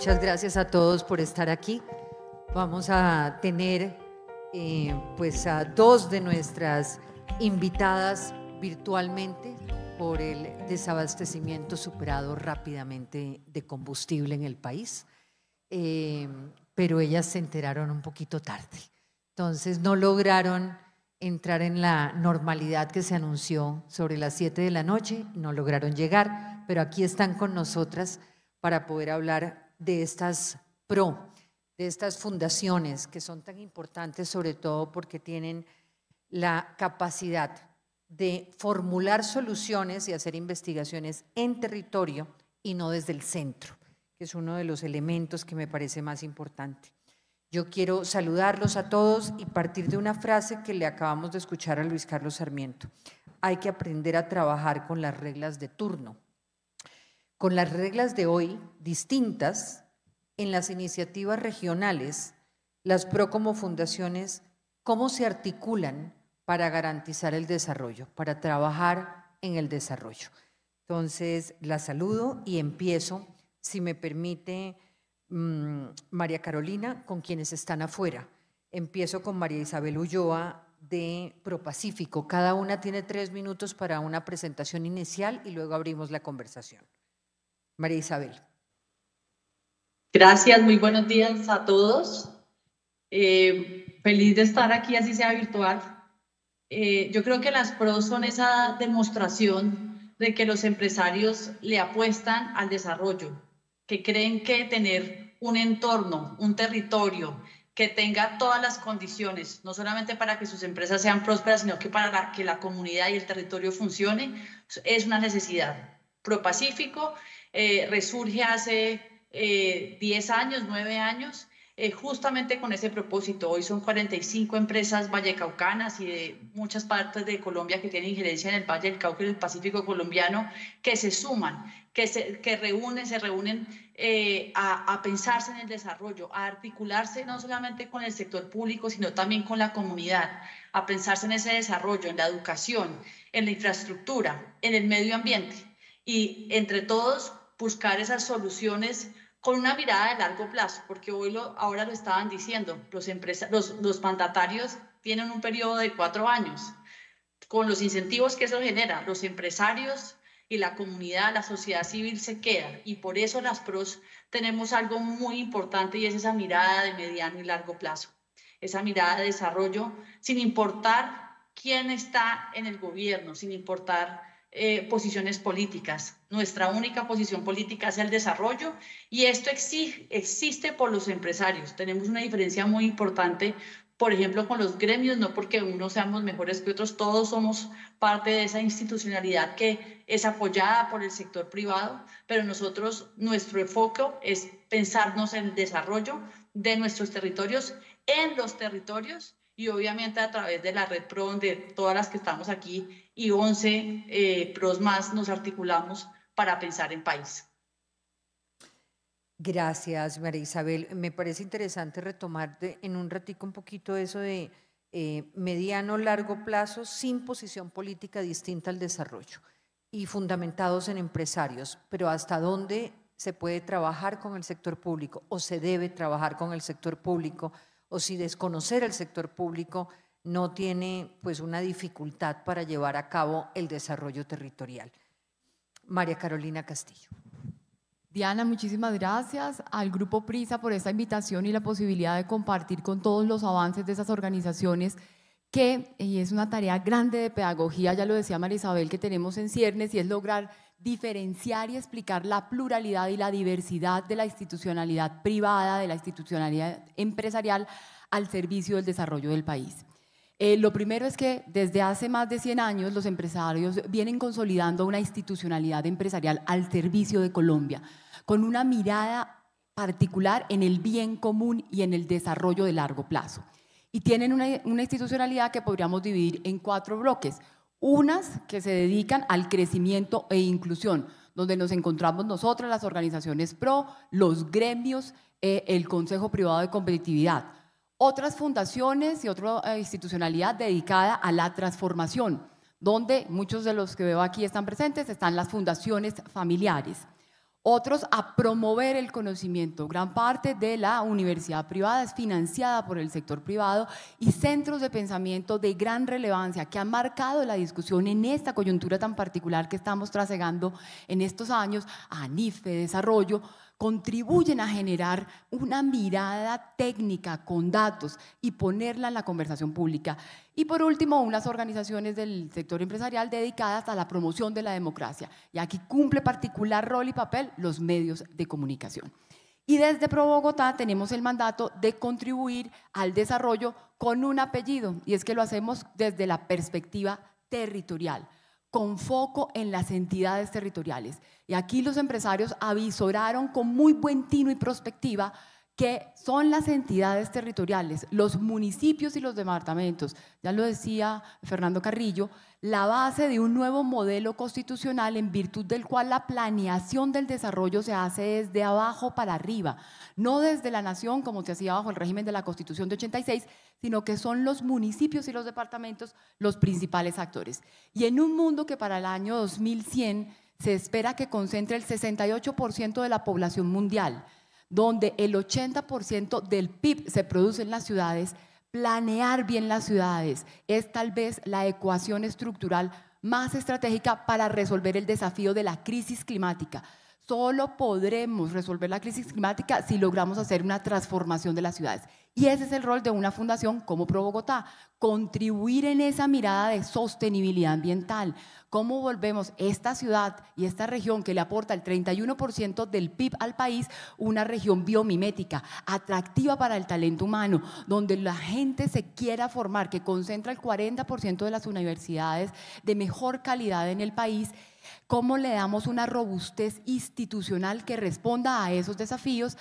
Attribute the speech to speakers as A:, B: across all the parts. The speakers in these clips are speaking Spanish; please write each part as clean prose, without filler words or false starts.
A: Muchas gracias a todos por estar aquí. Vamos a tener pues a dos de nuestras invitadas virtualmente por el desabastecimiento superado rápidamente de combustible en el país, pero ellas se enteraron un poquito tarde. Entonces no lograron entrar en la normalidad que se anunció sobre las 7 de la noche, no lograron llegar, pero aquí están con nosotras para poder hablar de estas de estas fundaciones que son tan importantes, sobre todo porque tienen la capacidad de formular soluciones y hacer investigaciones en territorio y no desde el centro, que es uno de los elementos que me parece más importante. Yo quiero saludarlos a todos y partir de una frase que le acabamos de escuchar a Luis Carlos Sarmiento. Hay que aprender a trabajar con las reglas de turno. Con las reglas de hoy distintas, en las iniciativas regionales, las PRO como fundaciones, ¿cómo se articulan para garantizar el desarrollo, para trabajar en el desarrollo? Entonces, la saludo y empiezo, si me permite, María Carolina, con quienes están afuera. Empiezo con María Isabel Ulloa de ProPacífico. Cada una tiene 3 minutos para una presentación inicial y luego abrimos la conversación. María Isabel.
B: Gracias, muy buenos días a todos. Feliz de estar aquí, así sea virtual. Yo creo que las PRO son esa demostración de que los empresarios le apuestan al desarrollo, que creen que tener un entorno, un territorio que tenga todas las condiciones, no solamente para que sus empresas sean prósperas, sino que para que la comunidad y el territorio funcione, es una necesidad. ProPacífico resurge hace 10 años, 9 años, justamente con ese propósito. Hoy son 45 empresas vallecaucanas y de muchas partes de Colombia que tienen injerencia en el Valle del Cauca y el Pacífico colombiano, que se suman, que se reúnen a pensarse en el desarrollo, a articularse no solamente con el sector público, sino también con la comunidad, a pensarse en ese desarrollo, en la educación, en la infraestructura, en el medio ambiente y entre todos buscar esas soluciones con una mirada de largo plazo, porque ahora lo estaban diciendo, los mandatarios tienen un periodo de 4 años. Con los incentivos que eso genera, los empresarios y la comunidad, la sociedad civil se queda, y por eso las PROs tenemos algo muy importante y es esa mirada de mediano y largo plazo, esa mirada de desarrollo sin importar quién está en el gobierno, sin importar posiciones políticas. Nuestra única posición política es el desarrollo y esto existe por los empresarios. Tenemos una diferencia muy importante, por ejemplo, con los gremios, no porque unos seamos mejores que otros, todos somos parte de esa institucionalidad que es apoyada por el sector privado, pero nuestro enfoque es pensarnos en el desarrollo de nuestros territorios, en los territorios, y obviamente a través de la red PRO, donde todas las que estamos aquí y 11 PROs más nos articulamos para pensar en país.
A: Gracias, María Isabel. Me parece interesante retomar en un ratico un poquito eso de mediano, largo plazo, sin posición política distinta al desarrollo y fundamentados en empresarios, pero hasta dónde se puede trabajar con el sector público o se debe trabajar con el sector público, o si desconocer el sector público no tiene pues una dificultad para llevar a cabo el desarrollo territorial. María Carolina Castillo.
C: Diana, muchísimas gracias al Grupo PRISA por esta invitación y la posibilidad de compartir con todos los avances de esas organizaciones y es una tarea grande de pedagogía, ya lo decía María Isabel, que tenemos en ciernes, y es lograr diferenciar y explicar la pluralidad y la diversidad de la institucionalidad privada, de la institucionalidad empresarial al servicio del desarrollo del país. Lo primero es que desde hace más de 100 años los empresarios vienen consolidando una institucionalidad empresarial al servicio de Colombia, con una mirada particular en el bien común y en el desarrollo de largo plazo. Y tienen una institucionalidad que podríamos dividir en 4 bloques. Unas que se dedican al crecimiento e inclusión, donde nos encontramos nosotras, las organizaciones PRO, los gremios, el Consejo Privado de Competitividad. Otras fundaciones y otra institucionalidad dedicada a la transformación, donde muchos de los que veo aquí están presentes, están las fundaciones familiares. Otros a promover el conocimiento. Gran parte de la universidad privada es financiada por el sector privado y centros de pensamiento de gran relevancia que han marcado la discusión en esta coyuntura tan particular que estamos trasegando en estos años, ANIFE, Desarrollo, contribuyen a generar una mirada técnica con datos y ponerla en la conversación pública. Y por último, unas organizaciones del sector empresarial dedicadas a la promoción de la democracia. Y aquí cumple particular rol y papel los medios de comunicación. Y desde Pro Bogotá tenemos el mandato de contribuir al desarrollo con un apellido, y es que lo hacemos desde la perspectiva territorial, con foco en las entidades territoriales. Y aquí los empresarios avisoraron con muy buen tino y prospectiva que son las entidades territoriales, los municipios y los departamentos, ya lo decía Fernando Carrillo, la base de un nuevo modelo constitucional en virtud del cual la planeación del desarrollo se hace desde abajo para arriba, no desde la nación como se hacía bajo el régimen de la Constitución de 86, sino que son los municipios y los departamentos los principales actores. Y en un mundo que para el año 2100 se espera que concentre el 68% de la población mundial, donde el 80% del PIB se produce en las ciudades, planear bien las ciudades es tal vez la ecuación estructural más estratégica para resolver el desafío de la crisis climática. Solo podremos resolver la crisis climática si logramos hacer una transformación de las ciudades. Y ese es el rol de una fundación como Pro Bogotá, contribuir en esa mirada de sostenibilidad ambiental. ¿Cómo volvemos esta ciudad y esta región que le aporta el 31% del PIB al país una región biomimética, atractiva para el talento humano, donde la gente se quiera formar, que concentra el 40% de las universidades de mejor calidad en el país? ¿Cómo le damos una robustez institucional que responda a esos desafíos?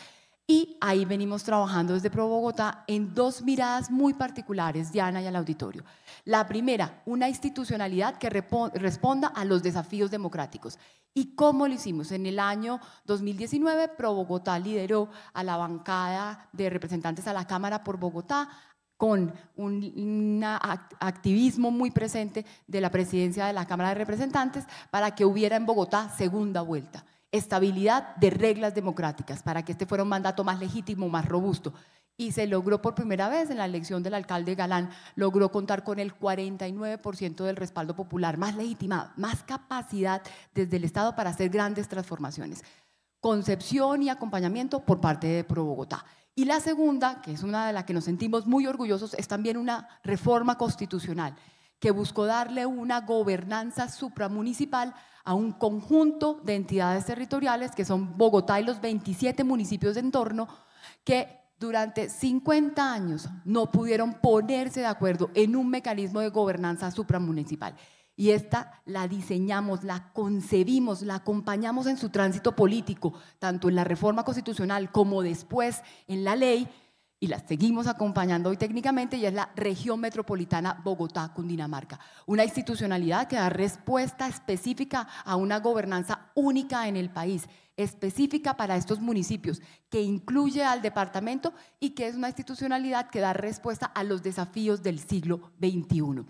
C: Y ahí venimos trabajando desde Pro Bogotá en dos miradas muy particulares, Diana y al auditorio. La primera, una institucionalidad que responda a los desafíos democráticos. ¿Y cómo lo hicimos? En el año 2019, Pro Bogotá lideró a la bancada de representantes a la Cámara por Bogotá, con un activismo muy presente de la presidencia de la Cámara de Representantes para que hubiera en Bogotá segunda vuelta. Estabilidad de reglas democráticas para que este fuera un mandato más legítimo, más robusto. Y se logró por primera vez en la elección del alcalde Galán, logró contar con el 49% del respaldo popular, más legitimado, más capacidad desde el Estado para hacer grandes transformaciones. Concepción y acompañamiento por parte de Pro Bogotá. Y la segunda, que es una de las que nos sentimos muy orgullosos, es también una reforma constitucional que buscó darle una gobernanza supramunicipal a un conjunto de entidades territoriales que son Bogotá y los 27 municipios de entorno que durante 50 años no pudieron ponerse de acuerdo en un mecanismo de gobernanza supramunicipal. Y esta la diseñamos, la concebimos, la acompañamos en su tránsito político, tanto en la reforma constitucional como después en la ley, y la seguimos acompañando hoy técnicamente, y es la región metropolitana Bogotá-Cundinamarca. Una institucionalidad que da respuesta específica a una gobernanza única en el país, específica para estos municipios, que incluye al departamento y que es una institucionalidad que da respuesta a los desafíos del siglo XXI.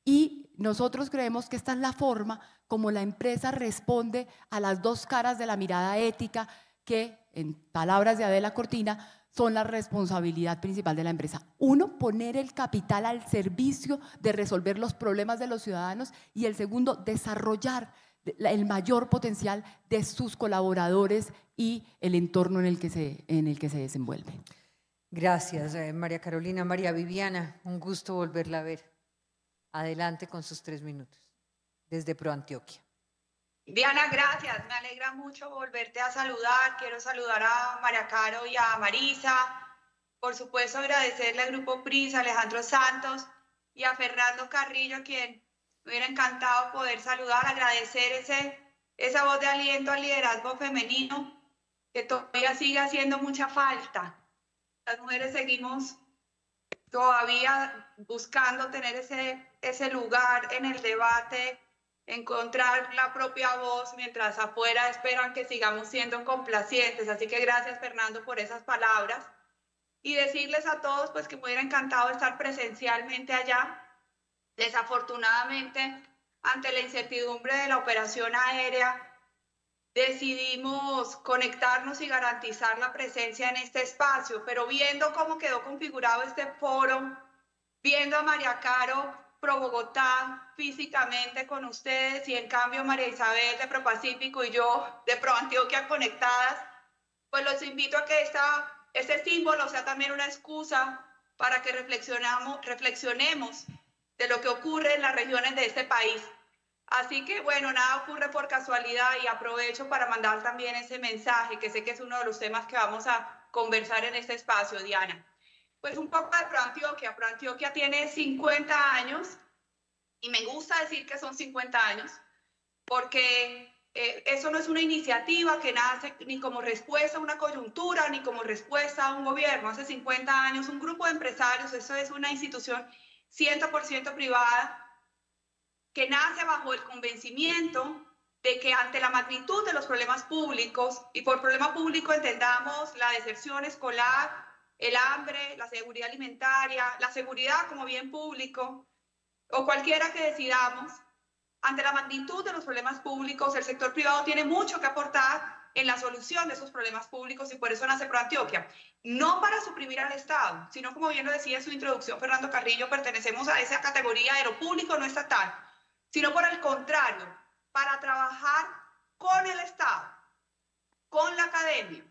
C: Y nosotros creemos que esta es la forma como la empresa responde a las dos caras de la mirada ética que, en palabras de Adela Cortina, son la responsabilidad principal de la empresa. Uno, poner el capital al servicio de resolver los problemas de los ciudadanos, y el segundo, desarrollar el mayor potencial de sus colaboradores y el entorno en el que se desenvuelve.
A: Gracias, María Carolina. María Viviana, un gusto volverla a ver. Adelante con sus 3 minutos, desde Pro Antioquia.
D: Diana, gracias. Me alegra mucho volverte a saludar. Quiero saludar a María Caro y a Marisa. Por supuesto, agradecerle al Grupo Prisa, a Alejandro Santos y a Fernando Carrillo, a quien me hubiera encantado poder saludar, agradecer esa voz de aliento al liderazgo femenino que todavía sigue haciendo mucha falta. Las mujeres seguimos todavía buscando tener ese lugar en el debate, encontrar la propia voz, mientras afuera esperan que sigamos siendo complacientes. Así que gracias, Fernando, por esas palabras. Y decirles a todos pues, que me hubiera encantado estar presencialmente allá. Desafortunadamente, ante la incertidumbre de la operación aérea, decidimos conectarnos y garantizar la presencia en este espacio, pero viendo cómo quedó configurado este foro, viendo a María Caro Pro Bogotá físicamente con ustedes y en cambio María Isabel de Pro Pacífico y yo de Pro Antioquia conectadas, pues los invito a que este símbolo sea también una excusa para que reflexionemos de lo que ocurre en las regiones de este país. Así que, bueno, nada ocurre por casualidad y aprovecho para mandar también ese mensaje, que sé que es uno de los temas que vamos a conversar en este espacio, Diana. Pues un poco de Pro Antioquia. Pro Antioquia tiene 50 años y me gusta decir que son 50 años porque eso no es una iniciativa que nace ni como respuesta a una coyuntura ni como respuesta a un gobierno. Hace 50 años un grupo de empresarios, eso es una institución 100% privada, que nace bajo el convencimiento de que ante la magnitud de los problemas públicos, y por problema público entendamos la deserción escolar, el hambre, la seguridad alimentaria, la seguridad como bien público, o cualquiera que decidamos, ante la magnitud de los problemas públicos, el sector privado tiene mucho que aportar en la solución de esos problemas públicos y por eso nace Pro Antioquia. No para suprimir al Estado, sino como bien lo decía en su introducción Fernando Carrillo, pertenecemos a esa categoría de lo público no estatal, sino por el contrario, para trabajar con el Estado, con la academia,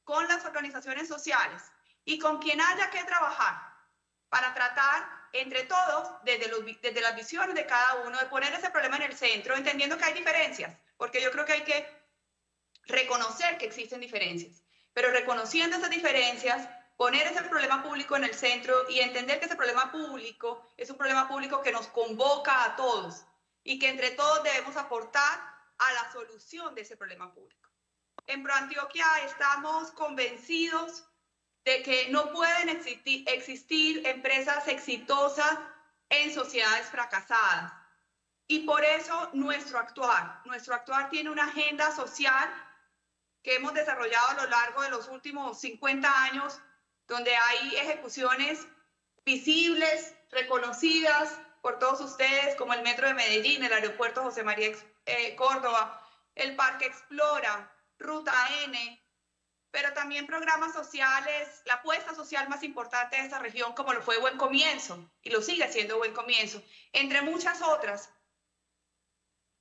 D: con las organizaciones sociales y con quien haya que trabajar para tratar entre todos, desde las visiones de cada uno, de poner ese problema en el centro, entendiendo que hay diferencias, porque yo creo que hay que reconocer que existen diferencias, pero reconociendo esas diferencias, poner ese problema público en el centro y entender que ese problema público es un problema público que nos convoca a todos y que entre todos debemos aportar a la solución de ese problema público. En Pro Antioquia estamos convencidos de que no pueden existir empresas exitosas en sociedades fracasadas. Y por eso nuestro actuar tiene una agenda social que hemos desarrollado a lo largo de los últimos 50 años, donde hay ejecuciones visibles, reconocidas por todos ustedes, como el Metro de Medellín, el Aeropuerto José María Córdoba, el Parque Explora, Ruta N, pero también programas sociales, la apuesta social más importante de esta región, como lo fue Buen Comienzo, y lo sigue siendo Buen Comienzo, entre muchas otras.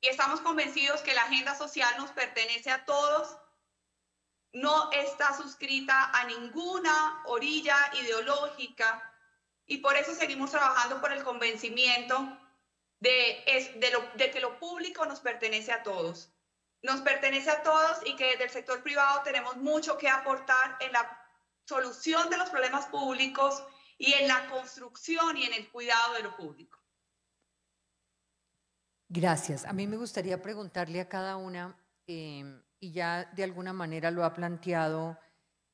D: Y estamos convencidos que la agenda social nos pertenece a todos, no está suscrita a ninguna orilla ideológica, y por eso seguimos trabajando por el convencimiento de que lo público nos pertenece a todos. Nos pertenece a todos y que desde el sector privado tenemos mucho que aportar en la solución de los problemas públicos y en la construcción y en el cuidado de lo público.
A: Gracias. A mí me gustaría preguntarle a cada una, y ya de alguna manera lo ha planteado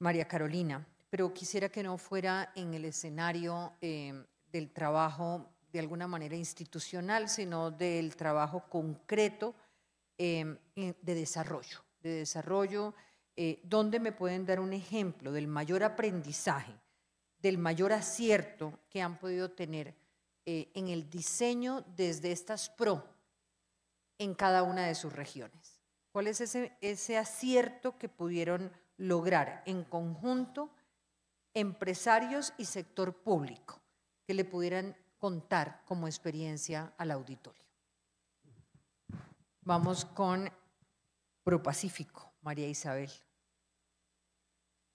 A: María Carolina, pero quisiera que no fuera en el escenario del trabajo de alguna manera institucional, sino del trabajo concreto de desarrollo, ¿dónde me pueden dar un ejemplo del mayor aprendizaje, del mayor acierto que han podido tener en el diseño desde estas PRO en cada una de sus regiones? ¿Cuál es ese acierto que pudieron lograr en conjunto empresarios y sector público que le pudieran contar como experiencia al auditorio? Vamos con Pro Pacífico, María Isabel.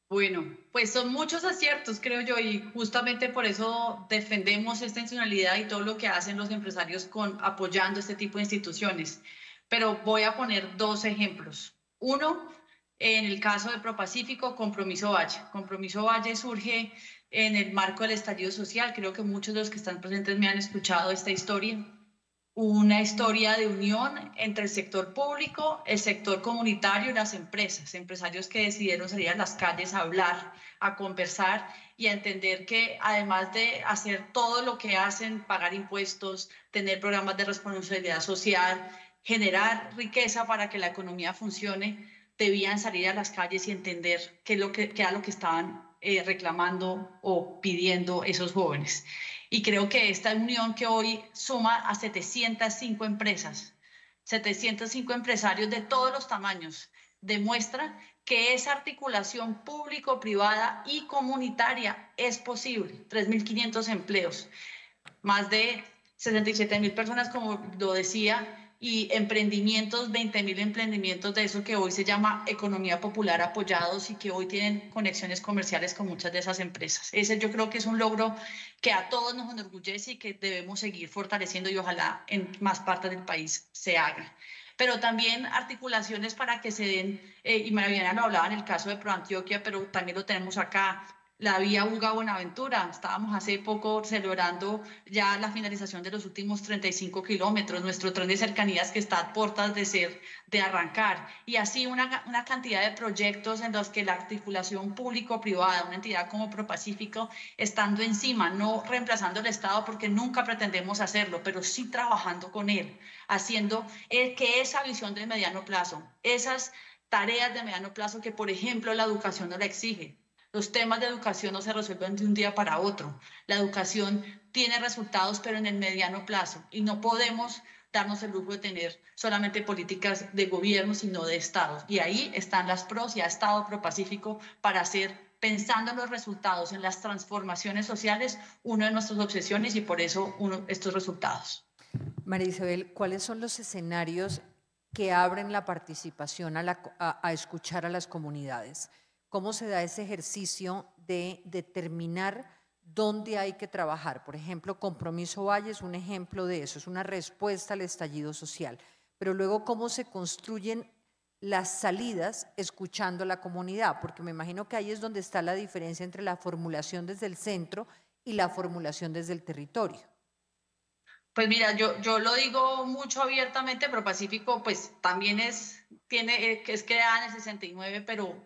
B: Bueno, pues son muchos aciertos, creo yo, y justamente por eso defendemos esta institucionalidad y todo lo que hacen los empresarios apoyando este tipo de instituciones. Pero voy a poner dos ejemplos. Uno, en el caso de Pro Pacífico, Compromiso Valle. Compromiso Valle surge en el marco del estallido social. Creo que muchos de los que están presentes me han escuchado esta historia. Una historia de unión entre el sector público, el sector comunitario y las empresas, empresarios que decidieron salir a las calles a hablar, a conversar y a entender que además de hacer todo lo que hacen, pagar impuestos, tener programas de responsabilidad social, generar riqueza para que la economía funcione, debían salir a las calles y entender qué era lo que estaban reclamando o pidiendo esos jóvenes. Y creo que esta unión que hoy suma a 705 empresas, 705 empresarios de todos los tamaños, demuestra que esa articulación público-privada y comunitaria es posible. 3.500 empleos, más de 67.000 personas, como lo decía, y emprendimientos, 20.000 emprendimientos de eso que hoy se llama economía popular apoyados y que hoy tienen conexiones comerciales con muchas de esas empresas. Ese yo creo que es un logro que a todos nos enorgullece y que debemos seguir fortaleciendo y ojalá en más partes del país se haga. Pero también articulaciones para que se den, y María Viviana lo hablaba en el caso de ProAntioquia, pero también lo tenemos acá, la vía Buga-Buenaventura. Estábamos hace poco celebrando ya la finalización de los últimos 35 kilómetros, nuestro tren de cercanías que está a puertas de arrancar. Y así una cantidad de proyectos en los que la articulación público-privada, una entidad como ProPacífico, estando encima, no reemplazando el Estado porque nunca pretendemos hacerlo, pero sí trabajando con él, haciendo que esa visión de mediano plazo, esas tareas de mediano plazo que, por ejemplo, la educación no la exige. Los temas de educación no se resuelven de un día para otro. La educación tiene resultados, pero en el mediano plazo. Y no podemos darnos el lujo de tener solamente políticas de gobierno, sino de estados. Y ahí están las PROS y ha estado ProPacífico para hacer, pensando en los resultados, en las transformaciones sociales, una de nuestras obsesiones y por eso estos resultados.
A: María Isabel, ¿cuáles son los escenarios que abren la participación a escuchar a las comunidades? ¿Cómo se da ese ejercicio de determinar dónde hay que trabajar? Por ejemplo, Compromiso Valle es un ejemplo de eso, es una respuesta al estallido social. Pero luego, ¿cómo se construyen las salidas escuchando a la comunidad? Porque me imagino que ahí es donde está la diferencia entre la formulación desde el centro y la formulación desde el territorio.
B: Pues mira, yo lo digo mucho abiertamente, ProPacífico pues también es creada en el 69,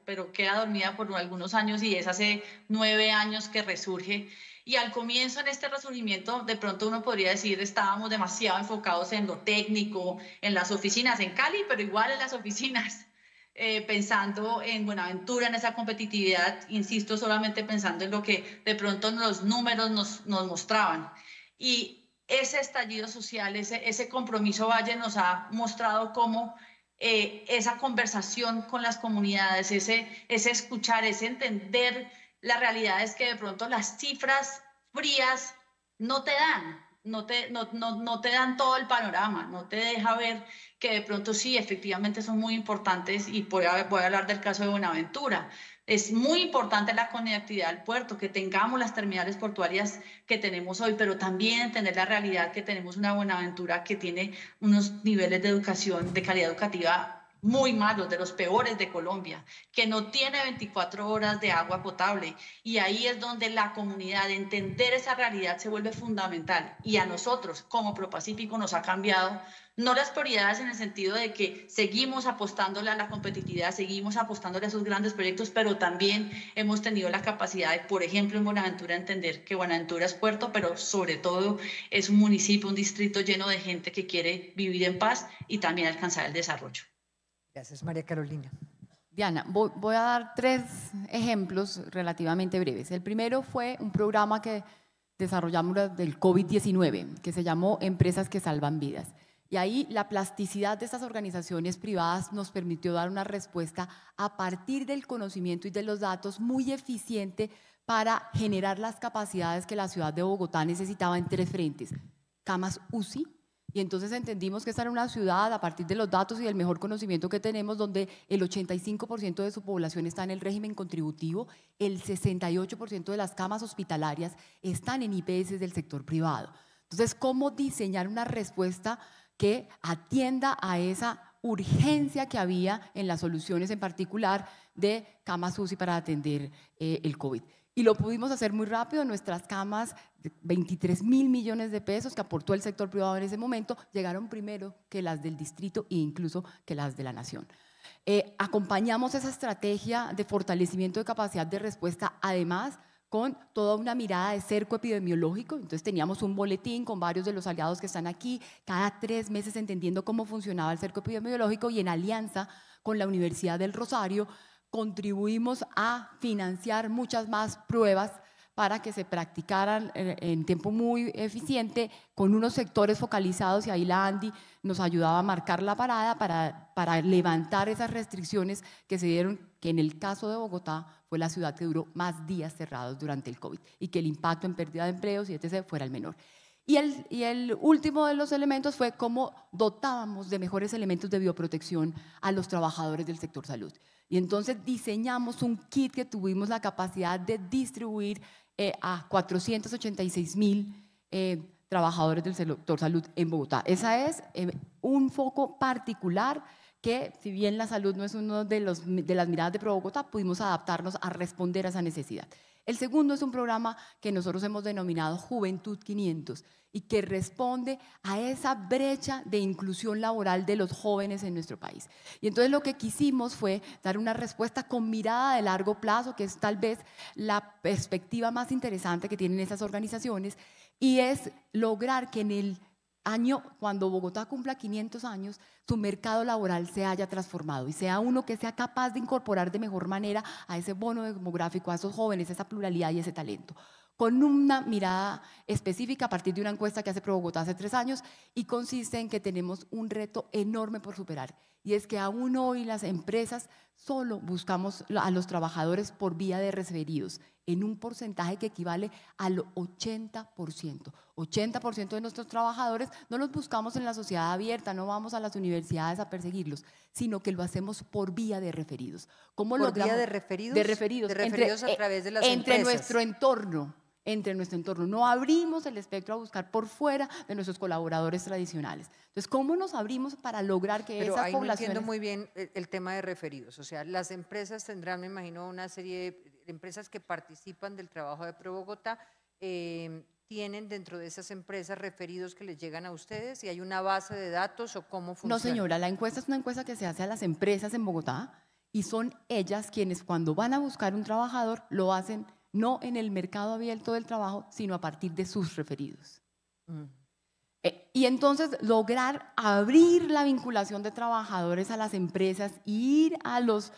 B: pero queda dormida por algunos años y es hace 9 años que resurge. Y al comienzo en este resurgimiento, de pronto uno podría decir, estábamos demasiado enfocados en lo técnico, en las oficinas, en Cali, pero igual en las oficinas, pensando en Buenaventura, en esa competitividad, insisto, solamente pensando en lo que de pronto los números nos mostraban. Y ese estallido social, ese Compromiso Valle nos ha mostrado cómo esa conversación con las comunidades, ese escuchar, ese entender la realidad es que de pronto las cifras frías no te dan, no te dan todo el panorama, no te deja ver que de pronto sí, efectivamente son muy importantes y voy a hablar del caso de Buenaventura. Es muy importante la conectividad al puerto, que tengamos las terminales portuarias que tenemos hoy, pero también entender la realidad que tenemos una Buenaventura que tiene unos niveles de educación, de calidad educativa muy malos, de los peores de Colombia, que no tiene 24 horas de agua potable. Y ahí es donde la comunidad, entender esa realidad se vuelve fundamental. Y a nosotros, como ProPacífico, nos ha cambiado no las prioridades en el sentido de que seguimos apostándole a la competitividad, seguimos apostándole a esos grandes proyectos, pero también hemos tenido la capacidad de, por ejemplo, en Buenaventura, entender que Buenaventura es puerto, pero sobre todo es un municipio, un distrito lleno de gente que quiere vivir en paz y también alcanzar el desarrollo.
A: Gracias, María Carolina.
C: Diana, voy a dar 3 ejemplos relativamente breves. El primero fue un programa que desarrollamos del COVID-19, que se llamó Empresas que Salvan Vidas. Y ahí la plasticidad de estas organizaciones privadas nos permitió dar una respuesta a partir del conocimiento y de los datos muy eficiente para generar las capacidades que la ciudad de Bogotá necesitaba en 3 frentes. Camas UCI, y entonces entendimos que esta era una ciudad a partir de los datos y del mejor conocimiento que tenemos, donde el 85% de su población está en el régimen contributivo, el 68% de las camas hospitalarias están en IPS del sector privado. Entonces, ¿cómo diseñar una respuesta que atienda a esa urgencia que había en las soluciones, en particular de camas UCI para atender el COVID? Y lo pudimos hacer muy rápido. Nuestras camas, 23.000 millones de pesos que aportó el sector privado en ese momento, llegaron primero que las del distrito e incluso que las de la nación. Acompañamos esa estrategia de fortalecimiento de capacidad de respuesta, además con toda una mirada de cerco epidemiológico. Entonces teníamos un boletín con varios de los aliados que están aquí, cada 3 meses entendiendo cómo funcionaba el cerco epidemiológico, y en alianza con la Universidad del Rosario contribuimos a financiar muchas más pruebas para que se practicaran en tiempo muy eficiente con unos sectores focalizados, y ahí la Andy nos ayudaba a marcar la parada para levantar esas restricciones que se dieron, que en el caso de Bogotá fue la ciudad que duró más días cerrados durante el COVID y que el impacto en pérdida de empleos y etc. fuera el menor. Y el último de los elementos fue cómo dotábamos de mejores elementos de bioprotección a los trabajadores del sector salud. Y entonces diseñamos un kit que tuvimos la capacidad de distribuir a 486.000 trabajadores del sector salud en Bogotá. Ese es un foco particular que, si bien la salud no es uno de las miradas de ProBogotá, pudimos adaptarnos a responder a esa necesidad. El segundo es un programa que nosotros hemos denominado Juventud 500 y que responde a esa brecha de inclusión laboral de los jóvenes en nuestro país. Y entonces lo que quisimos fue dar una respuesta con mirada de largo plazo, que es tal vez la perspectiva más interesante que tienen esas organizaciones, y es lograr que en el año, cuando Bogotá cumpla 500 años, su mercado laboral se haya transformado y sea uno que sea capaz de incorporar de mejor manera a ese bono demográfico, a esos jóvenes, esa pluralidad y ese talento, con una mirada específica a partir de una encuesta que hace ProBogotá hace 3 años, y consiste en que tenemos un reto enorme por superar, y es que aún hoy las empresas solo buscamos a los trabajadores por vía de referidos, en un porcentaje que equivale al 80%. 80% de nuestros trabajadores no los buscamos en la sociedad abierta, no vamos a las universidades a perseguirlos, sino que lo hacemos por vía de referidos. ¿Cómo
A: ¿Por vía de referidos?
C: De referidos.
A: De referidos a través de las empresas.
C: Entre nuestro entorno. No abrimos el espectro a buscar por fuera de nuestros colaboradores tradicionales. Entonces, ¿cómo nos abrimos para lograr que esas poblaciones…
A: Pero ahí no entiendo muy bien el tema de referidos. O sea, las empresas tendrán, me imagino, una serie de empresas que participan del trabajo de ProBogotá. ¿Tienen dentro de esas empresas referidos que les llegan a ustedes? ¿Y hay una base de datos o cómo funciona?
C: No, señora, la encuesta es una encuesta que se hace a las empresas en Bogotá, y son ellas quienes, cuando van a buscar un trabajador, lo hacen no en el mercado abierto del trabajo, sino a partir de sus referidos. Y entonces lograr abrir la vinculación de trabajadores a las empresas, ir a los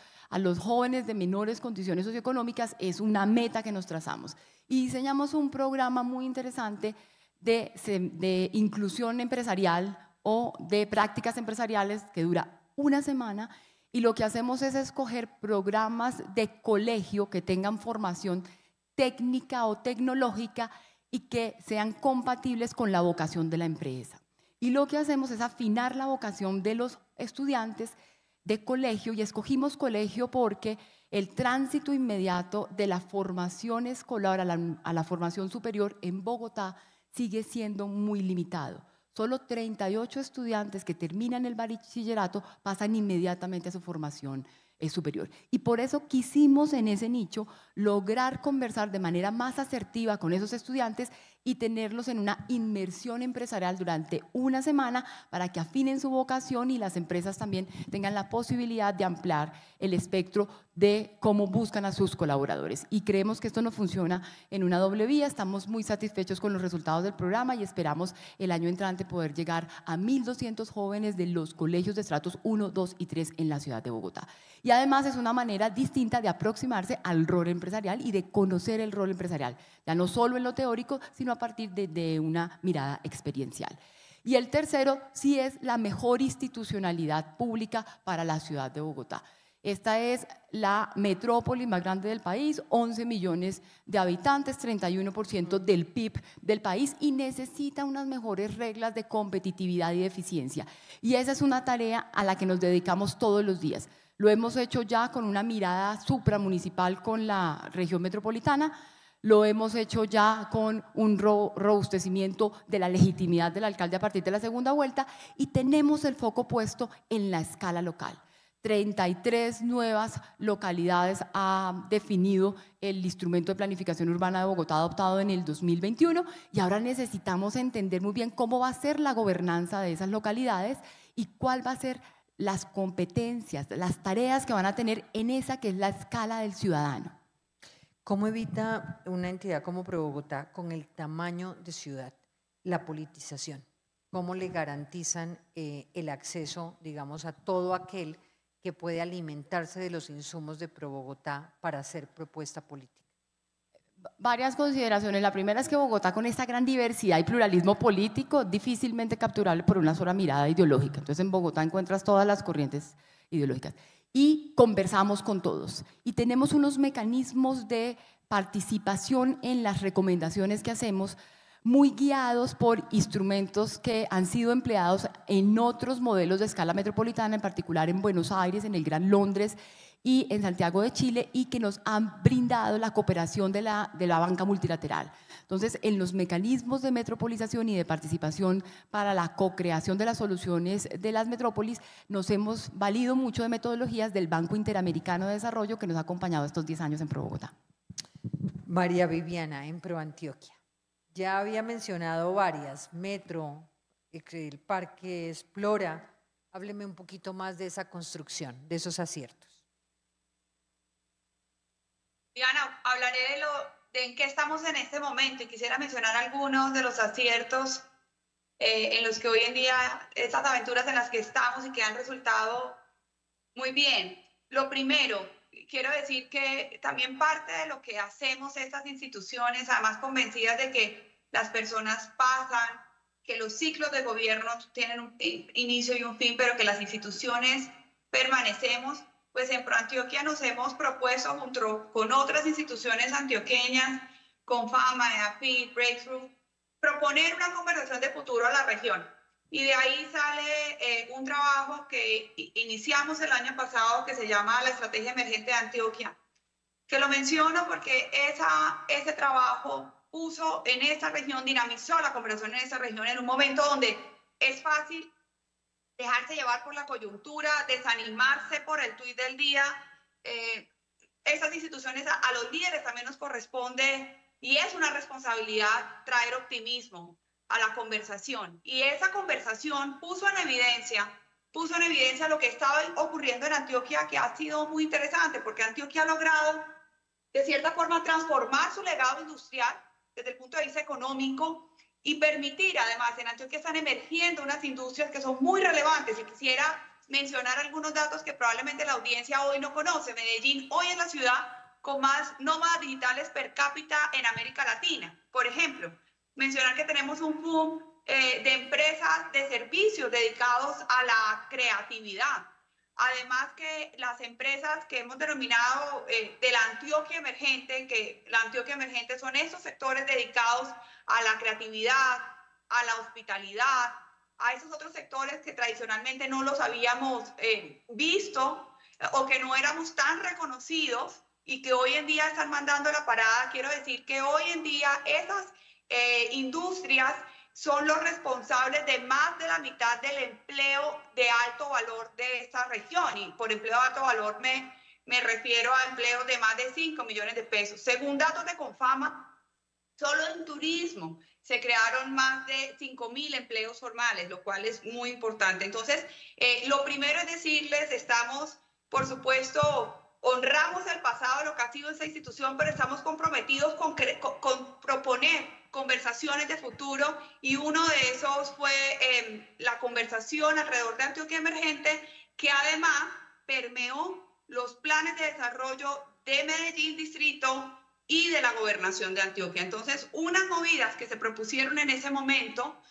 C: jóvenes de menores condiciones socioeconómicas, es una meta que nos trazamos. Y diseñamos un programa muy interesante de inclusión empresarial o de prácticas empresariales que dura 1 semana, y lo que hacemos es escoger programas de colegio que tengan formación técnica o tecnológica y que sean compatibles con la vocación de la empresa. Y lo que hacemos es afinar la vocación de los estudiantes de colegio, y escogimos colegio porque el tránsito inmediato de la formación escolar a la formación superior en Bogotá sigue siendo muy limitado. Solo 38 estudiantes que terminan el bachillerato pasan inmediatamente a su formación superior. Y por eso quisimos en ese nicho lograr conversar de manera más asertiva con esos estudiantes y tenerlos en una inmersión empresarial durante 1 semana para que afinen su vocación y las empresas también tengan la posibilidad de ampliar el espectro de cómo buscan a sus colaboradores. Y creemos que esto no funciona en una doble vía. Estamos muy satisfechos con los resultados del programa y esperamos el año entrante poder llegar a 1.200 jóvenes de los colegios de estratos 1, 2 y 3 en la ciudad de Bogotá. Y además es una manera distinta de aproximarse al rol empresarial y de conocer el rol empresarial, ya no solo en lo teórico, sino a partir de una mirada experiencial. Y el tercero sí es la mejor institucionalidad pública para la ciudad de Bogotá. Esta es la metrópoli más grande del país, 11 millones de habitantes, 31% del PIB del país, y necesita unas mejores reglas de competitividad y de eficiencia. Y esa es una tarea a la que nos dedicamos todos los días. Lo hemos hecho ya con una mirada supramunicipal con la región metropolitana, lo hemos hecho ya con un robustecimiento de la legitimidad del alcalde a partir de la segunda vuelta, y tenemos el foco puesto en la escala local. 33 nuevas localidades ha definido el instrumento de planificación urbana de Bogotá adoptado en el 2021, y ahora necesitamos entender muy bien cómo va a ser la gobernanza de esas localidades y cuál va a ser las competencias, las tareas que van a tener en esa que es la escala del ciudadano.
A: ¿Cómo evita una entidad como ProBogotá, con el tamaño de ciudad, la politización? ¿Cómo le garantizan el acceso, digamos, a todo aquel que puede alimentarse de los insumos de ProBogotá para hacer propuesta política?
C: Varias consideraciones. La primera es que Bogotá, con esta gran diversidad y pluralismo político, difícilmente capturable por una sola mirada ideológica. Entonces, en Bogotá encuentras todas las corrientes ideológicas. Y conversamos con todos. Y tenemos unos mecanismos de participación en las recomendaciones que hacemos, muy guiados por instrumentos que han sido empleados en otros modelos de escala metropolitana, en particular en Buenos Aires, en el Gran Londres y en Santiago de Chile, y que nos han brindado la cooperación de la banca multilateral. Entonces, en los mecanismos de metropolización y de participación para la co-creación de las soluciones de las metrópolis, nos hemos valido mucho de metodologías del Banco Interamericano de Desarrollo, que nos ha acompañado estos 10 años en Pro Bogotá.
A: María Viviana, en Pro Antioquia. Ya había mencionado varias, Metro, el Parque Explora. Hábleme un poquito más de esa construcción, de esos aciertos.
D: Diana, hablaré de en qué estamos en este momento y quisiera mencionar algunos de los aciertos en los que hoy en día, estas aventuras en las que estamos y que han resultado muy bien. Lo primero, quiero decir que también parte de lo que hacemos estas instituciones, además convencidas de que las personas pasan, que los ciclos de gobierno tienen un inicio y un fin, pero que las instituciones permanecemos, pues en ProAntioquia nos hemos propuesto junto con otras instituciones antioqueñas, con Fama, EAFIT, Breakthrough, proponer una conversación de futuro a la región. Y de ahí sale un trabajo que iniciamos el año pasado que se llama la Estrategia Emergente de Antioquia, que lo menciono porque ese trabajo puso en esta región, dinamizó la conversación en esta región en un momento donde es fácil dejarse llevar por la coyuntura, desanimarse por el tuit del día. Estas instituciones, a los líderes también nos corresponde, y es una responsabilidad, traer optimismo a la conversación. Y esa conversación puso en evidencia lo que estaba ocurriendo en Antioquia, que ha sido muy interesante, porque Antioquia ha logrado, de cierta forma, transformar su legado industrial desde el punto de vista económico y permitir, además, en Antioquia están emergiendo unas industrias que son muy relevantes. Y quisiera mencionar algunos datos que probablemente la audiencia hoy no conoce. Medellín hoy es la ciudad con más nómadas digitales per cápita en América Latina. Por ejemplo, mencionar que tenemos un boom de empresas de servicios dedicados a la creatividad. Además que las empresas que hemos denominado de la Antioquia Emergente, que la Antioquia Emergente son esos sectores dedicados a la creatividad, a la hospitalidad, a esos otros sectores que tradicionalmente no los habíamos visto o que no éramos tan reconocidos y que hoy en día están mandando la parada. Quiero decir que hoy en día esas industrias son los responsables de más de la mitad del empleo de alto valor de esta región. Y por empleo de alto valor me refiero a empleos de más de 5 millones de pesos. Según datos de Confama, solo en turismo se crearon más de 5.000 empleos formales, lo cual es muy importante. Entonces, lo primero es decirles, estamos, por supuesto, honramos el pasado, lo que ha sido esta institución, pero estamos comprometidos con proponer conversaciones de futuro, y uno de esos fue la conversación alrededor de Antioquia Emergente, que además permeó los planes de desarrollo de Medellín Distrito y de la gobernación de Antioquia. Entonces, unas movidas que se propusieron en ese momento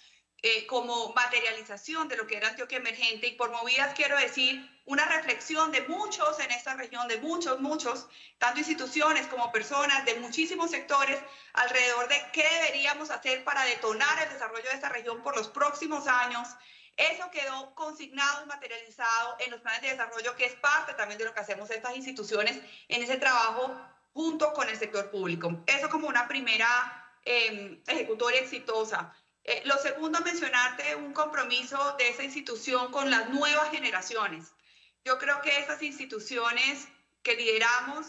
D: como materialización de lo que era Antioquia Emergente, y por movidas quiero decir una reflexión de muchos en esta región, de muchos, tanto instituciones como personas de muchísimos sectores, alrededor de qué deberíamos hacer para detonar el desarrollo de esta región por los próximos años. Eso quedó consignado y materializado en los planes de desarrollo, que es parte también de lo que hacemos estas instituciones en ese trabajo junto con el sector público. Eso como una primera ejecutoria exitosa. Lo segundo, mencionarte un compromiso de esa institución con las nuevas generaciones. Yo creo que esas instituciones que lideramos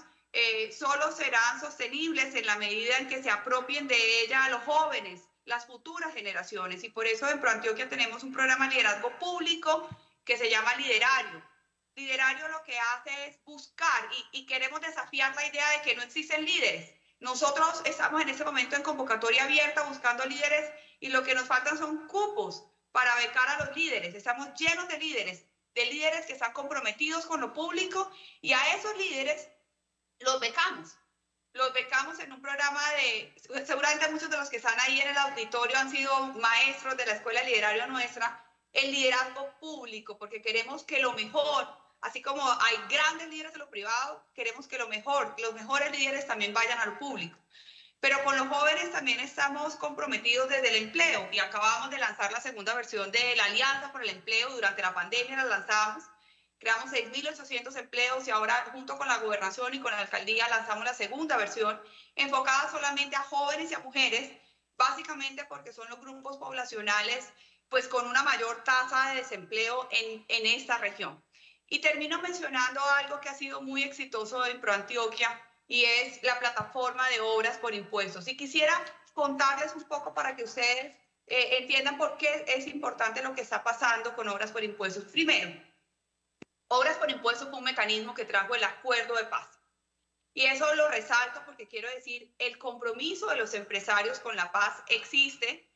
D: solo serán sostenibles en la medida en que se apropien de ella a los jóvenes, las futuras generaciones. Y por eso en ProAntioquia tenemos un programa de liderazgo público que se llama Liderario. Liderario lo que hace es buscar y queremos desafiar la idea de que no existen líderes. Nosotros estamos en este momento en convocatoria abierta buscando líderes, y lo que nos faltan son cupos para becar a los líderes. Estamos llenos de líderes que están comprometidos con lo público, y a esos líderes los becamos. los becamos en un programa seguramente muchos de los que están ahí en el auditorio han sido maestros de la Escuela de Liderazgo nuestra, el liderazgo público, porque queremos que lo mejor, así como hay grandes líderes de lo privado, queremos que los mejores líderes también vayan a lo público. Pero con los jóvenes también estamos comprometidos desde el empleo y acabamos de lanzar la segunda versión de la Alianza por el Empleo. Durante la pandemia la lanzamos, creamos 6.800 empleos y ahora junto con la gobernación y con la alcaldía lanzamos la segunda versión enfocada solamente a jóvenes y a mujeres, básicamente porque son los grupos poblacionales pues con una mayor tasa de desempleo en esta región. Y termino mencionando algo que ha sido muy exitoso en ProAntioquia, y es la plataforma de obras por impuestos. Y quisiera contarles un poco para que ustedes entiendan por qué es importante lo que está pasando con obras por impuestos. Primero, obras por impuestos fue un mecanismo que trajo el acuerdo de paz. Y eso lo resalto porque quiero decir, el compromiso de los empresarios con la paz existe,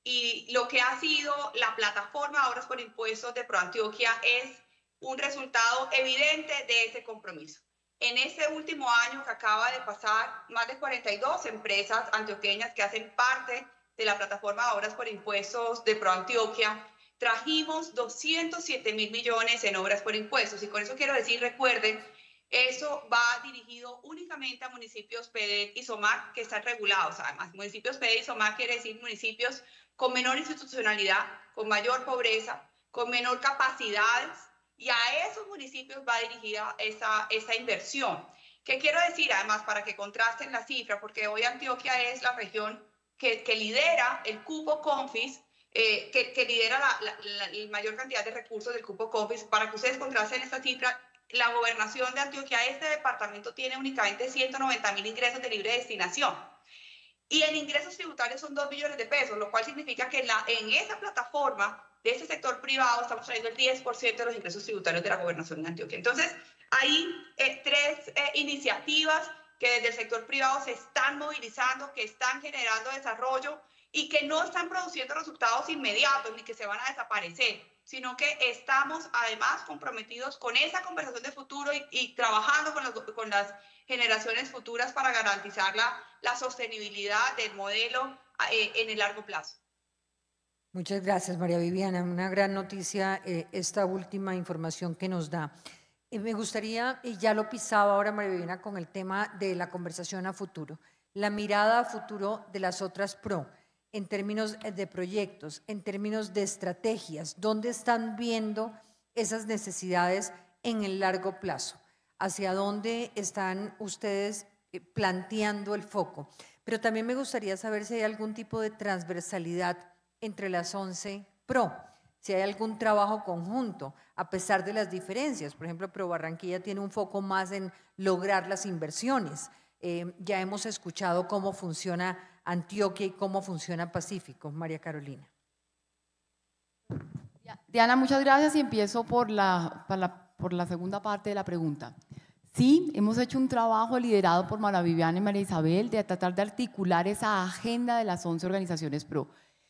D: y lo que ha sido la plataforma Obras por Impuestos de ProAntioquia es un resultado evidente de ese compromiso. En este último año que acaba de pasar, más de 42 empresas antioqueñas que hacen parte de la plataforma Obras por Impuestos de ProAntioquia, trajimos 207.000 millones en obras por impuestos. Y con eso quiero decir, recuerden, eso va dirigido únicamente a municipios PEDET y SOMAC que están regulados. Además, municipios PEDET y SOMAC quiere decir municipios con menor institucionalidad, con mayor pobreza, con menor capacidades. Y a esos municipios va dirigida esa inversión. ¿Qué quiero decir? Además, para que contrasten la cifra, porque hoy Antioquia es la región que lidera el cupo CONFIS, que lidera la mayor cantidad de recursos del cupo CONFIS. Para que ustedes contrasten esta cifra, la gobernación de Antioquia, este departamento, tiene únicamente 190.000 ingresos de libre destinación. Y en ingresos tributarios son 2 billones de pesos, lo cual significa que en esa plataforma de ese sector privado estamos trayendo el 10% de los ingresos tributarios de la gobernación de Antioquia. Entonces, hay tres iniciativas que desde el sector privado se están movilizando, que están generando desarrollo y que no están produciendo resultados inmediatos ni que se van a desaparecer, sino que estamos además comprometidos con esa conversación de futuro y trabajando con las generaciones futuras para garantizar la sostenibilidad del modelo en el largo plazo.
A: Muchas gracias, María Viviana. Una gran noticia esta última información que nos da. Me gustaría, y ya lo pisaba ahora María Viviana con el tema de la conversación a futuro, la mirada a futuro de las otras PRO, en términos de proyectos, en términos de estrategias, ¿dónde están viendo esas necesidades en el largo plazo? ¿Hacia dónde están ustedes planteando el foco? Pero también me gustaría saber si hay algún tipo de transversalidad entre las 11 PRO, si hay algún trabajo conjunto, a pesar de las diferencias. Por ejemplo, Pro Barranquilla tiene un foco más en lograr las inversiones. Ya hemos escuchado cómo funciona Antioquia y cómo funciona Pacífico. María Carolina.
C: Diana, muchas gracias y empiezo por la segunda parte de la pregunta. Sí, hemos hecho un trabajo liderado por María Viviana y María Isabel de tratar de articular esa agenda de las 11 organizaciones PRO.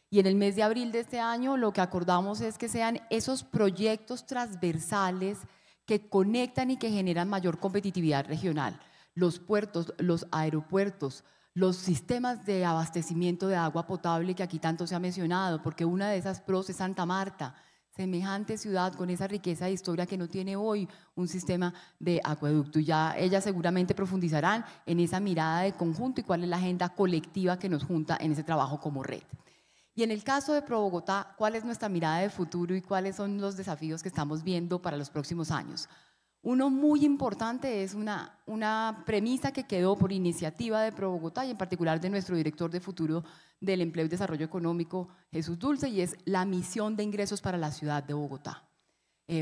C: Y en el mes de abril de este año lo que acordamos es que sean esos proyectos transversales que conectan y que generan mayor competitividad regional. Los puertos, los aeropuertos, los sistemas de abastecimiento de agua potable que aquí tanto se ha mencionado, porque una de esas PROs es Santa Marta, semejante ciudad con esa riqueza de historia que no tiene hoy un sistema de acueducto. Y ya ellas seguramente profundizarán en esa mirada de conjunto y cuál es la agenda colectiva que nos junta en ese trabajo como red. Y en el caso de Pro Bogotá, ¿cuál es nuestra mirada de futuro y cuáles son los desafíos que estamos viendo para los próximos años? Uno muy importante es una premisa que quedó por iniciativa de Pro Bogotá y en particular de nuestro director de futuro del Empleo y Desarrollo Económico, Jesús Dulce, y es la misión de ingresos para la ciudad de Bogotá.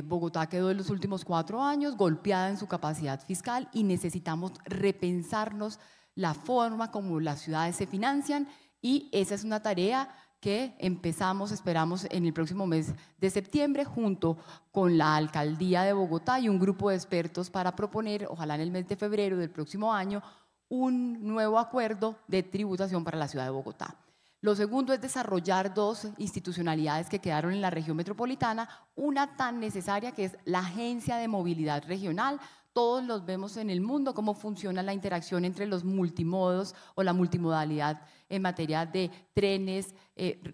C: Bogotá quedó en los últimos 4 años golpeada en su capacidad fiscal y necesitamos repensarnos la forma como las ciudades se financian, y esa es una tarea que esperamos en el próximo mes de septiembre junto con la Alcaldía de Bogotá y un grupo de expertos para proponer, ojalá en el mes de febrero del próximo año, un nuevo acuerdo de tributación para la ciudad de Bogotá. Lo segundo es desarrollar 2 institucionalidades que quedaron en la región metropolitana, una tan necesaria que es la Agencia de Movilidad Regional. todos los vemos en el mundo, cómo funciona la interacción entre los multimodos o la multimodalidad en materia de trenes,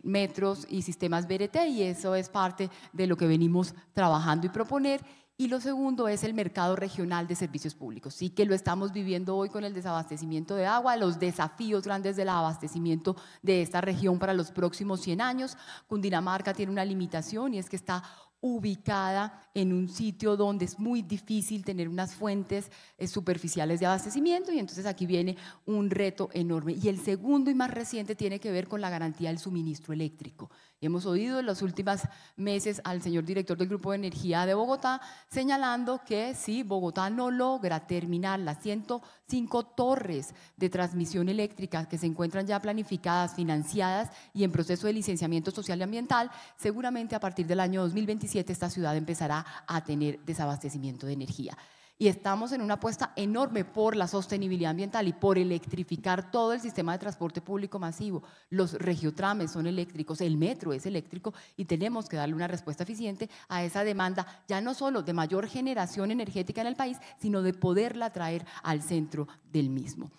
C: metros y sistemas BRT, y eso es parte de lo que venimos trabajando y proponer. Y lo segundo es el mercado regional de servicios públicos, sí que lo estamos viviendo hoy con el desabastecimiento de agua, los desafíos grandes del abastecimiento de esta región para los próximos 100 años. Cundinamarca tiene una limitación y es que está ubicada en un sitio donde es muy difícil tener unas fuentes superficiales de abastecimiento, y entonces aquí viene un reto enorme. Y el segundo y más reciente tiene que ver con la garantía del suministro eléctrico. Y hemos oído en los últimos meses al señor director del Grupo de Energía de Bogotá señalando que si Bogotá no logra terminar las 105 torres de transmisión eléctrica que se encuentran ya planificadas, financiadas y en proceso de licenciamiento social y ambiental, seguramente a partir del año 2027 esta ciudad empezará a tener desabastecimiento de energía. Y estamos en una apuesta enorme por la sostenibilidad ambiental y por electrificar todo el sistema de transporte público masivo. Los regiotrames son eléctricos, el metro es eléctrico, y tenemos que darle una respuesta eficiente a esa demanda, ya no solo de mayor generación energética en el país, sino de poderla traer al centro del mismo.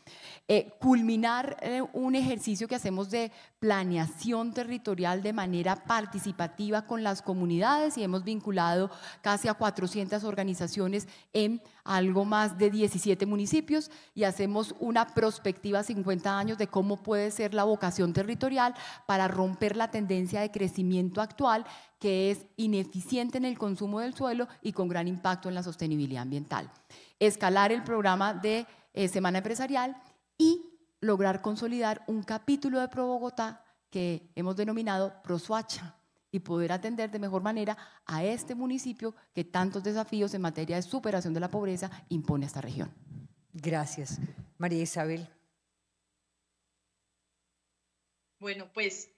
C: Culminar un ejercicio que hacemos de planeación territorial de manera participativa con las comunidades, y hemos vinculado casi a 400 organizaciones en algo más de 17 municipios, y hacemos una prospectiva a 50 años de cómo puede ser la vocación territorial para romper la tendencia de crecimiento actual, que es ineficiente en el consumo del suelo y con gran impacto en la sostenibilidad ambiental. Escalar el programa de Semana Empresarial y lograr consolidar un capítulo de Pro Bogotá que hemos denominado ProSoacha, y poder atender de mejor manera a este municipio que tantos desafíos en materia de superación de la pobreza impone a esta región.
A: Gracias. María Isabel.
B: Bueno, pues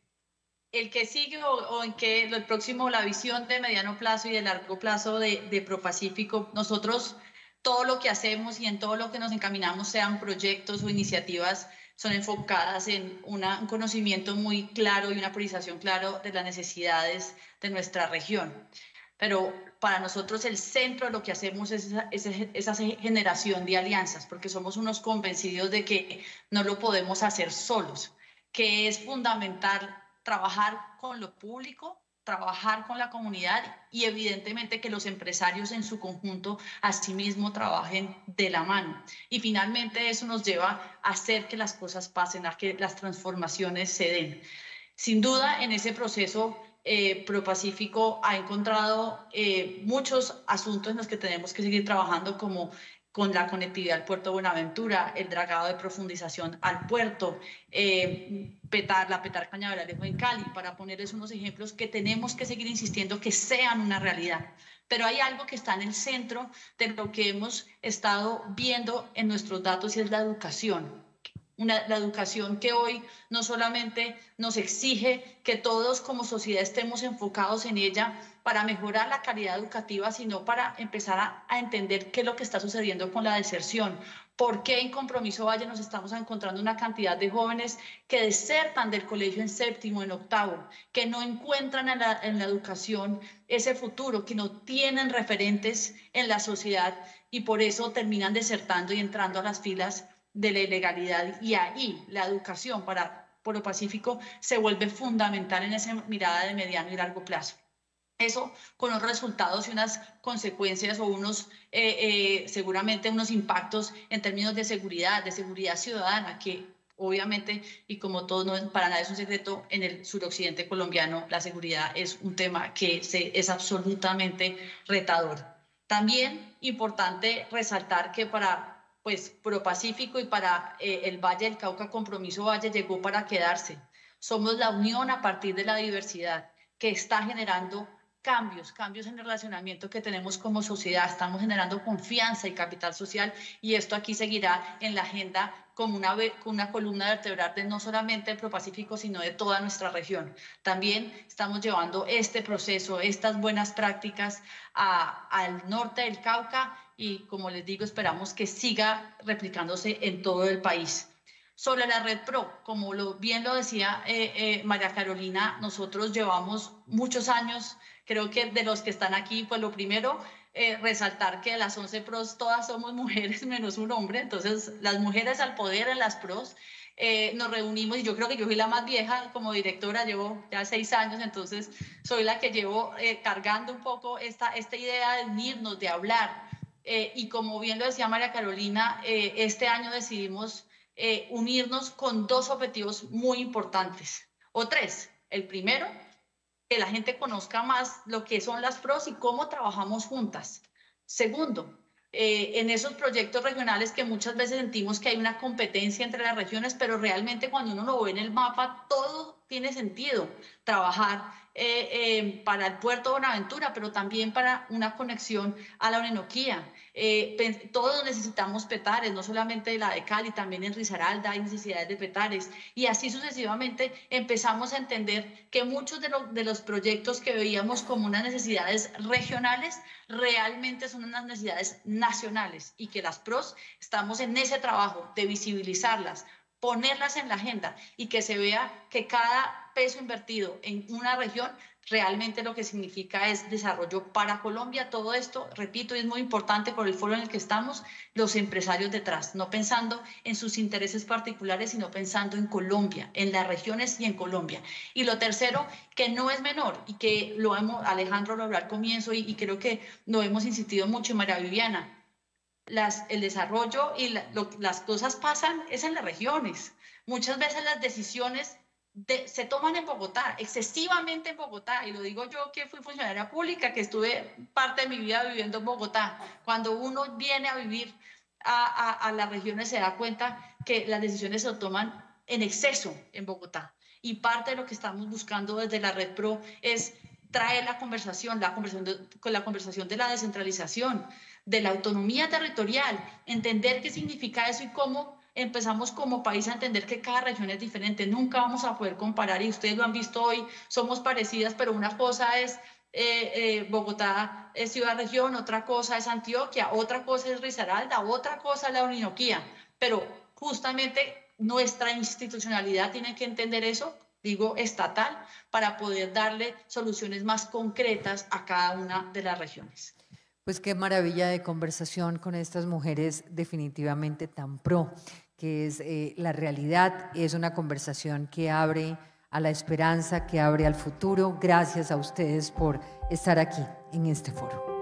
B: el que sigue o en que el próximo, la visión de mediano plazo y de largo plazo de ProPacífico, nosotros todo lo que hacemos y en todo lo que nos encaminamos, sean proyectos o iniciativas, son enfocadas en un conocimiento muy claro y una priorización claro de las necesidades de nuestra región. Pero para nosotros el centro de lo que hacemos es esa generación de alianzas, porque somos unos convencidos de que no lo podemos hacer solos, que es fundamental trabajar con lo público, trabajar con la comunidad y evidentemente que los empresarios en su conjunto asimismo trabajen de la mano. Y finalmente eso nos lleva a hacer que las cosas pasen, a que las transformaciones se den. Sin duda en ese proceso ProPacífico ha encontrado muchos asuntos en los que tenemos que seguir trabajando, como con la conectividad al puerto de Buenaventura, el dragado de profundización al puerto, la Petar Cañaveral en Cali, para ponerles unos ejemplos que tenemos que seguir insistiendo que sean una realidad. Pero hay algo que está en el centro de lo que hemos estado viendo en nuestros datos, y es la educación. La educación que hoy no solamente nos exige que todos como sociedad estemos enfocados en ella para mejorar la calidad educativa, sino para empezar a entender qué es lo que está sucediendo con la deserción. ¿Por qué en Compromiso Valle nos estamos encontrando una cantidad de jóvenes que desertan del colegio en séptimo, en octavo, que no encuentran en la educación ese futuro, que no tienen referentes en la sociedad y por eso terminan desertando y entrando a las filas de la ilegalidad? Y ahí la educación para ProPacífico se vuelve fundamental en esa mirada de mediano y largo plazo. Eso con unos resultados y unas consecuencias o seguramente unos impactos en términos de seguridad ciudadana, que obviamente, y como todo, no, para nada es un secreto, en el suroccidente colombiano la seguridad es un tema que es absolutamente retador. También importante resaltar que para ProPacífico y para el Valle del Cauca, Compromiso Valle llegó para quedarse. Somos la unión a partir de la diversidad que está generando cambios en el relacionamiento que tenemos como sociedad. Estamos generando confianza y capital social, y esto aquí seguirá en la agenda como una columna vertebral de no solamente de ProPacífico, sino de toda nuestra región. También estamos llevando este proceso, estas buenas prácticas al norte del Cauca, y como les digo, esperamos que siga replicándose en todo el país. Sobre la Red Pro, como bien lo decía María Carolina, nosotros llevamos muchos años. Creo que de los que están aquí, pues lo primero, resaltar que de las 11 PROs todas somos mujeres menos un hombre, entonces las mujeres al poder en las PROs. Nos reunimos y yo creo que yo soy la más vieja como directora, llevo ya 6 años, entonces soy la que llevo cargando un poco esta idea de unirnos, de hablar. Y como bien lo decía María Carolina, este año decidimos unirnos con 2 objetivos muy importantes, o 3. El primero, que la gente conozca más lo que son las PROs y cómo trabajamos juntas. Segundo, en esos proyectos regionales que muchas veces sentimos que hay una competencia entre las regiones, pero realmente cuando uno lo ve en el mapa, todo tiene sentido. Trabajar para el puerto de Buenaventura, pero también para una conexión a la Orinoquía. Todos necesitamos petares, no solamente la de Cali, también en Risaralda hay necesidades de petares. Y así sucesivamente empezamos a entender que muchos de los proyectos que veíamos como unas necesidades regionales realmente son unas necesidades nacionales y que las PROs estamos en ese trabajo de visibilizarlas, ponerlas en la agenda y que se vea que cada peso invertido en una región realmente lo que significa es desarrollo para Colombia. Todo esto, repito, es muy importante por el foro en el que estamos, los empresarios detrás, no pensando en sus intereses particulares, sino pensando en Colombia, en las regiones y en Colombia. Y lo tercero, que no es menor y que Alejandro lo habló al comienzo y creo que lo hemos insistido mucho, María Viviana, el desarrollo y las cosas pasan es en las regiones. Muchas veces las decisiones se toman en Bogotá, excesivamente en Bogotá, y lo digo yo que fui funcionaria pública, que estuve parte de mi vida viviendo en Bogotá. Cuando uno viene a vivir a las regiones se da cuenta que las decisiones se toman en exceso en Bogotá. Y parte de lo que estamos buscando desde la Red Pro es traer la conversación de la descentralización, de la autonomía territorial, entender qué significa eso y cómo empezamos como país a entender que cada región es diferente. Nunca vamos a poder comparar, y ustedes lo han visto hoy, somos parecidas, pero una cosa es Bogotá es ciudad-región, otra cosa es Antioquia, otra cosa es Risaralda, otra cosa es la Orinoquía, pero justamente nuestra institucionalidad tiene que entender eso, digo estatal, para poder darle soluciones más concretas a cada una de las regiones.
A: Pues qué maravilla de conversación con estas mujeres definitivamente tan pro, que es la realidad, es una conversación que abre a la esperanza, que abre al futuro. Gracias a ustedes por estar aquí en este foro.